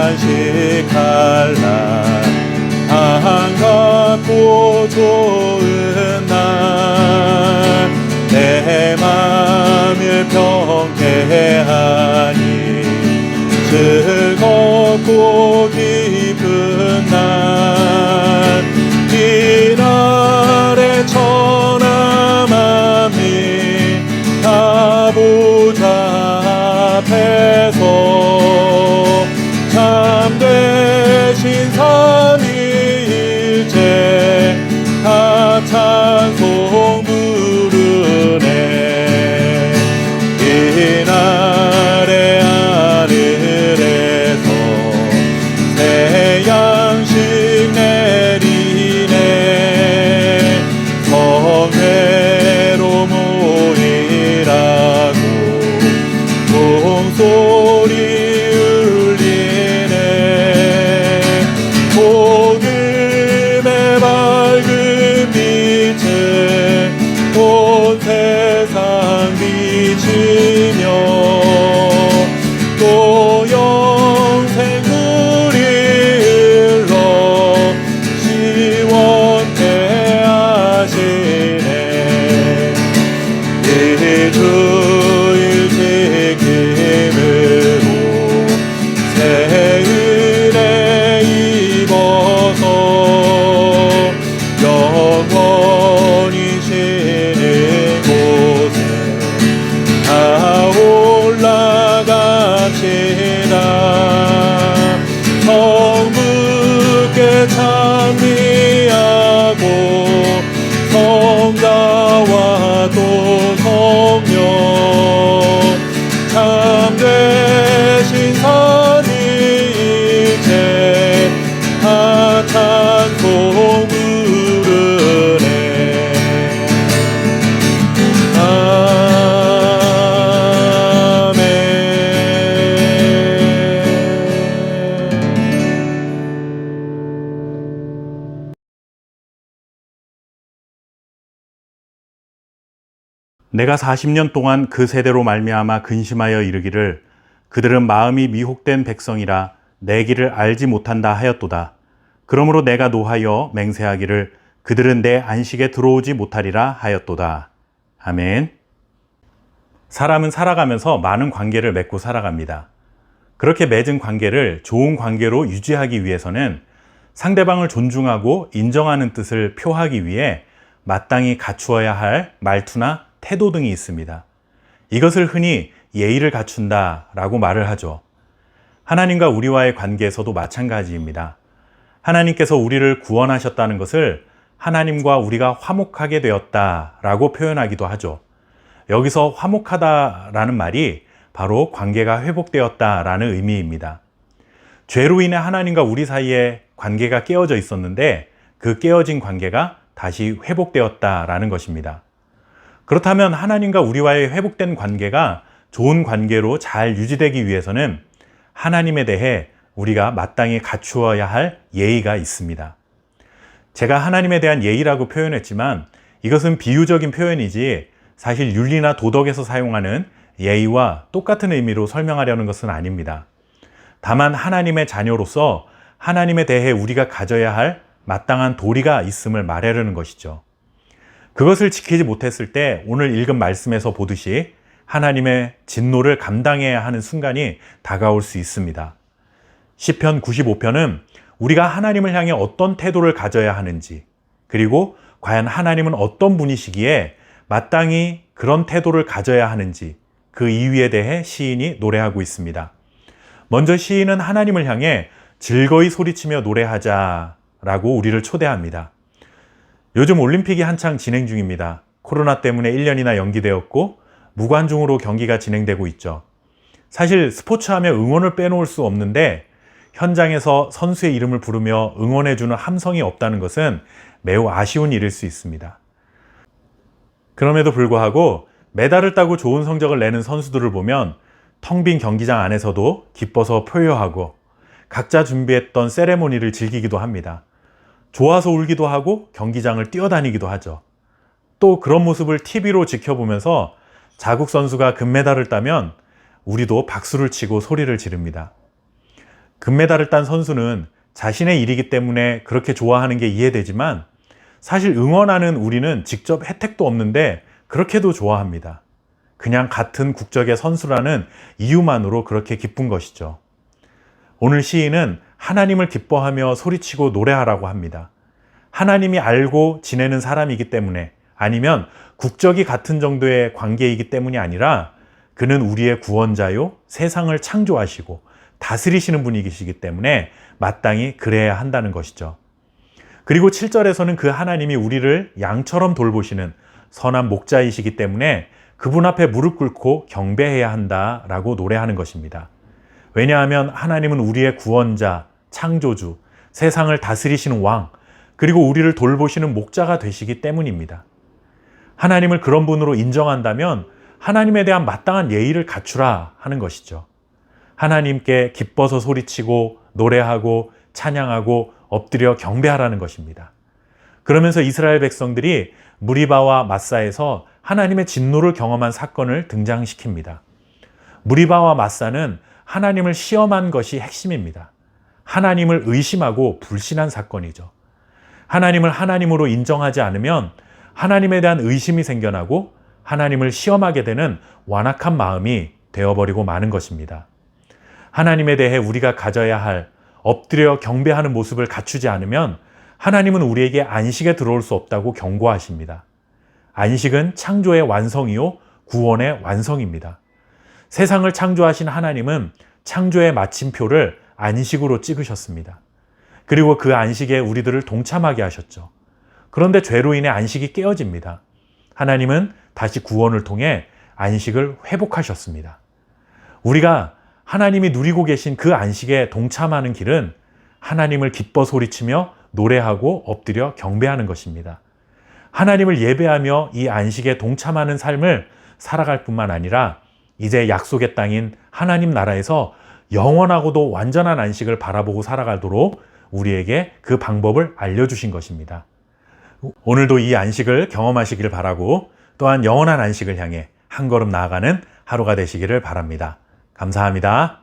안식할 날 반갑고 좋은 날 내 맘을 평해하니 즐겁고 기쁜 날 이날의 천하만민 다 보좌 앞에서 참되신 삼위일체 다 찬송 부르네. 이날의 하늘에서 새 양식 내리네. 성회로 모이라고 종소리 울리네. 복음의 밝은 빛에 온 세상 비치며 또 영생 물이 흘러 시원케 하시네. 이 주일 지킴으로 새 은혜 입어서 영원히 쉬는 곳에 다 올라갑시다. 성부께 찬미하고 성자와 또 성령 참되신 삼위일체 다 찬송 부르네. 아멘. 내가 40년 동안 그 세대로 말미암아 근심하여 이르기를 그들은 마음이 미혹된 백성이라 내 길을 알지 못한다 하였도다. 그러므로 내가 노하여 맹세하기를 그들은 내 안식에 들어오지 못하리라 하였도다. 아멘. 사람은 살아가면서 많은 관계를 맺고 살아갑니다. 그렇게 맺은 관계를 좋은 관계로 유지하기 위해서는 상대방을 존중하고 인정하는 뜻을 표하기 위해 마땅히 갖추어야 할 말투나 태도 등이 있습니다. 이것을 흔히 예의를 갖춘다라고 말을 하죠. 하나님과 우리와의 관계에서도 마찬가지입니다. 하나님께서 우리를 구원하셨다는 것을 하나님과 우리가 화목하게 되었다라고 표현하기도 하죠. 여기서 화목하다라는 말이 바로 관계가 회복되었다라는 의미입니다. 죄로 인해 하나님과 우리 사이에 관계가 깨어져 있었는데 그 깨어진 관계가 다시 회복되었다라는 것입니다. 그렇다면 하나님과 우리와의 회복된 관계가 좋은 관계로 잘 유지되기 위해서는 하나님에 대해 우리가 마땅히 갖추어야 할 예의가 있습니다. 제가 하나님에 대한 예의라고 표현했지만 이것은 비유적인 표현이지 사실 윤리나 도덕에서 사용하는 예의와 똑같은 의미로 설명하려는 것은 아닙니다. 다만 하나님의 자녀로서 하나님에 대해 우리가 가져야 할 마땅한 도리가 있음을 말하려는 것이죠. 그것을 지키지 못했을 때 오늘 읽은 말씀에서 보듯이 하나님의 진노를 감당해야 하는 순간이 다가올 수 있습니다. 시편 95편은 우리가 하나님을 향해 어떤 태도를 가져야 하는지, 그리고 과연 하나님은 어떤 분이시기에 마땅히 그런 태도를 가져야 하는지 그 이유에 대해 시인이 노래하고 있습니다. 먼저 시인은 하나님을 향해 즐거이 소리치며 노래하자라고 우리를 초대합니다. 요즘 올림픽이 한창 진행 중입니다. 코로나 때문에 1년이나 연기되었고 무관중으로 경기가 진행되고 있죠. 사실 스포츠하면 응원을 빼놓을 수 없는데 현장에서 선수의 이름을 부르며 응원해주는 함성이 없다는 것은 매우 아쉬운 일일 수 있습니다. 그럼에도 불구하고 메달을 따고 좋은 성적을 내는 선수들을 보면 텅 빈 경기장 안에서도 기뻐서 포효하고 각자 준비했던 세레모니를 즐기기도 합니다. 좋아서 울기도 하고 경기장을 뛰어다니기도 하죠. 또 그런 모습을 TV로 지켜보면서 자국 선수가 금메달을 따면 우리도 박수를 치고 소리를 지릅니다. 금메달을 딴 선수는 자신의 일이기 때문에 그렇게 좋아하는 게 이해되지만 사실 응원하는 우리는 직접 혜택도 없는데 그렇게도 좋아합니다. 그냥 같은 국적의 선수라는 이유만으로 그렇게 기쁜 것이죠. 오늘 시인은 하나님을 기뻐하며 소리치고 노래하라고 합니다. 하나님이 알고 지내는 사람이기 때문에, 아니면 국적이 같은 정도의 관계이기 때문이 아니라 그는 우리의 구원자요, 세상을 창조하시고 다스리시는 분이시기 때문에 마땅히 그래야 한다는 것이죠. 그리고 7절에서는 그 하나님이 우리를 양처럼 돌보시는 선한 목자이시기 때문에 그분 앞에 무릎 꿇고 경배해야 한다라고 노래하는 것입니다. 왜냐하면 하나님은 우리의 구원자, 창조주, 세상을 다스리시는 왕, 그리고 우리를 돌보시는 목자가 되시기 때문입니다. 하나님을 그런 분으로 인정한다면 하나님에 대한 마땅한 예의를 갖추라 하는 것이죠. 하나님께 기뻐서 소리치고 노래하고 찬양하고 엎드려 경배하라는 것입니다. 그러면서 이스라엘 백성들이 무리바와 마사에서 하나님의 진노를 경험한 사건을 등장시킵니다. 무리바와 마사는 하나님을 시험한 것이 핵심입니다. 하나님을 의심하고 불신한 사건이죠. 하나님을 하나님으로 인정하지 않으면 하나님에 대한 의심이 생겨나고 하나님을 시험하게 되는 완악한 마음이 되어버리고 마는 것입니다. 하나님에 대해 우리가 가져야 할 엎드려 경배하는 모습을 갖추지 않으면 하나님은 우리에게 안식에 들어올 수 없다고 경고하십니다. 안식은 창조의 완성이요 구원의 완성입니다. 세상을 창조하신 하나님은 창조의 마침표를 안식으로 찍으셨습니다. 그리고 그 안식에 우리들을 동참하게 하셨죠. 그런데 죄로 인해 안식이 깨어집니다. 하나님은 다시 구원을 통해 안식을 회복하셨습니다. 우리가 하나님이 누리고 계신 그 안식에 동참하는 길은 하나님을 기뻐 소리치며 노래하고 엎드려 경배하는 것입니다. 하나님을 예배하며 이 안식에 동참하는 삶을 살아갈 뿐만 아니라 이제 약속의 땅인 하나님 나라에서 영원하고도 완전한 안식을 바라보고 살아가도록 우리에게 그 방법을 알려주신 것입니다. 오늘도 이 안식을 경험하시기를 바라고 또한 영원한 안식을 향해 한 걸음 나아가는 하루가 되시기를 바랍니다. 감사합니다.